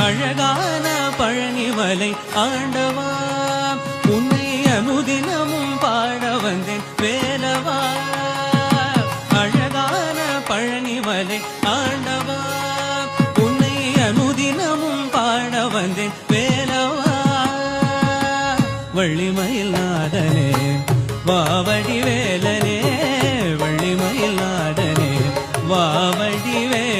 அழகான பழனிமலை ஆண்டவா உன்னை அனுதினமும் பாட வந்தேன் வேலவா அழகான பழனிமலை ஆண்டவா உன்னை அனுதினமும் பாட வந்தேன் வேலவா வள்ளிமயில் நாதனே வாவடி வேலனே வள்ளிமயில் நாதனே வாவடி வேலனே